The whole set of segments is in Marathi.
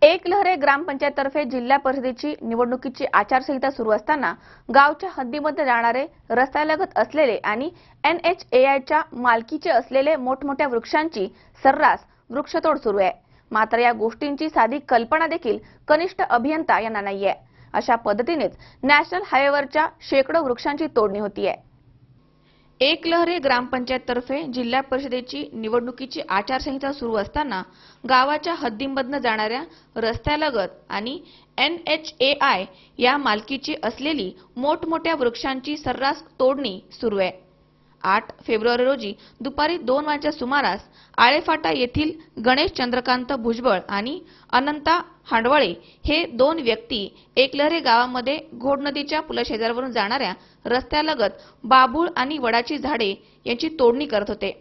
एकलहरे ग्रामपंचायततर्फे जिल्हा परिषदेची निवडणुकीची आचारसंहिता सुरू असताना गावच्या हद्दीमध्ये जाणारे रस्त्यालगत असलेले आणि NHAIच्या मालकीचे असलेले मोठमोठ्या वृक्षांची सर्रास वृक्षतोड सुरू आहे। मात्र या गोष्टींची साधी कल्पना देखील कनिष्ठ अभियंता यांना नाहीये। अशा पद्धतीनेच नॅशनल हायवेवरच्या शेकडो वृक्षांची तोडणी होतीये। एकलहरे ग्रामपंचायततर्फे जिल्हा परिषदेची निवडणुकीची आचारसंहिता सुरू असताना गावाच्या हद्दीमधून जाणाऱ्या रस्त्यालगत आणि NHAI या मालकीची असलेली मोठमोठ्या वृक्षांची सर्रास तोडणी सुरू आहे। 8 फेब्रुवारी रोजी दुपारी 2 वाजच्या सुमारास आळेफाटा येथील गणेश चंद्रकांत भुजबळ आणि अनंता हांडवळे हे 2 व्यक्ती एकलहरे गावामध्ये घोड नदीच्या पुलाशेजारवरून जाणाऱ्या रस्त्यालगत बाभूळ आणि वडाची झाडे यांची तोडणी करत होते।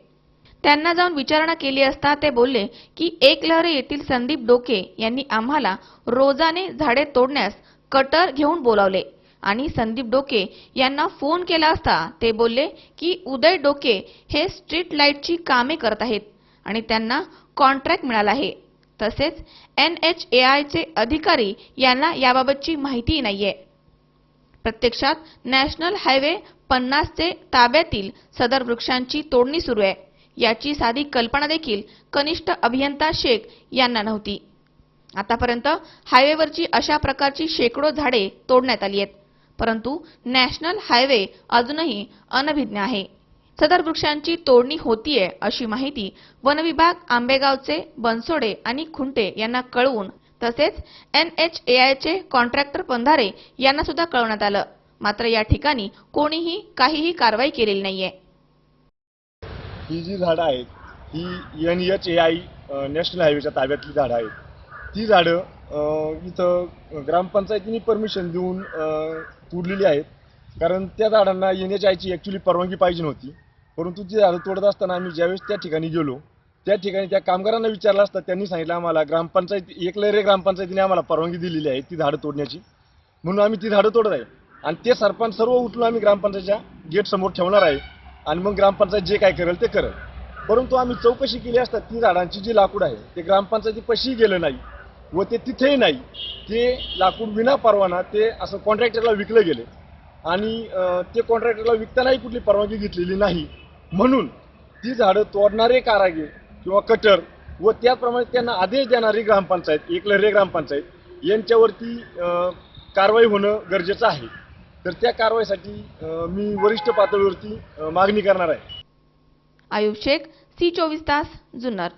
त्यांना जाऊन विचारणा केली असता ते बोलले की एकलहरे येथील संदीप डोके यांनी आम्हाला रोजाने झाडे तोडण्यास कटर घेऊन बोलावले आणि संदीप डोके यांना फोन केला असता ते बोलले की उदय डोके हे स्ट्रीट लाईटची कामे करत आहेत आणि त्यांना कॉन्ट्रॅक्ट मिळाला आहे। तसेच NHAIचे अधिकारी यांना याबाबतची माहिती नाहीये। प्रत्यक्षात नॅशनल हायवे 50 चे ताब्यातील सदर वृक्षांची तोडणी सुरू आहे। याची साधी कल्पना देखील कनिष्ठ अभियंता शेख यांना नव्हती। आतापर्यंत हायवेवरची अशा प्रकारची शेकडो झाडे तोडण्यात आली आहेत, परंतु नॅशनल हायवे अजूनही अनभिज्ञ आहे। सदर वृक्षांची तोडणी होतीये अशी माहिती वनविभाग आंबेगावचे बनसोडे आणि खुंटे यांना कळवून तसेच NHAIचे कॉन्ट्रॅक्टर पंधारे यांना सुद्धा कळवण्यात आलं। मात्र या ठिकाणी कोणीही काहीही कारवाई केलेली नाहीये। ही जी झाडं आहेत ही NHAI नॅशनल हायवेच्या ताब्यातली झाडं आहेत। ती झाडं इथं ग्रामपंचायतीने परमिशन देऊन तोडलेली आहेत, कारण त्या झाडांना NHAIची ॲक्च्युली परवानगी पाहिजे नव्हती। परंतु ती झाडं तोडत असताना आम्ही ज्यावेळेस त्या ठिकाणी गेलो त्या ठिकाणी त्या कामगारांना विचारलं असता त्यांनी सांगितलं आम्हाला एकलहरे ग्रामपंचायतीने आम्हाला परवानगी दिलेली आहे ती झाडं तोडण्याची, म्हणून आम्ही ती झाडं तोडत आहे आणि ते सरपंच सर्व उचलून आम्ही ग्रामपंचायतीच्या गेट समोर ठेवणार आहे आणि मग ग्रामपंचायत जे काय करेल ते करेल। परंतु आम्ही चौकशी केली असता ती झाडांची जी लाकूड आहे ते ग्रामपंचायतीपाशी गेलं नाही व ते तिथेही नाही, ते लाकूड विना परवाना ते असं कॉन्ट्रॅक्टरला विकलं गेले आणि ते कॉन्ट्रॅक्टरला विकतानाही कुठली परवानगी घेतलेली नाही। म्हणून ती झाडं तोडणारे कारागीर किंवा कटर व त्याप्रमाणे त्यांना आदेश देणारी ग्रामपंचायत एकलहरे ग्रामपंचायत यांच्यावरती कारवाई होणं गरजेचं आहे। तर त्या कारवाईसाठी मी वरिष्ठ पातळीवरती मागणी करणार आहे। आयुब शेख, C24 तास, जुन्नर।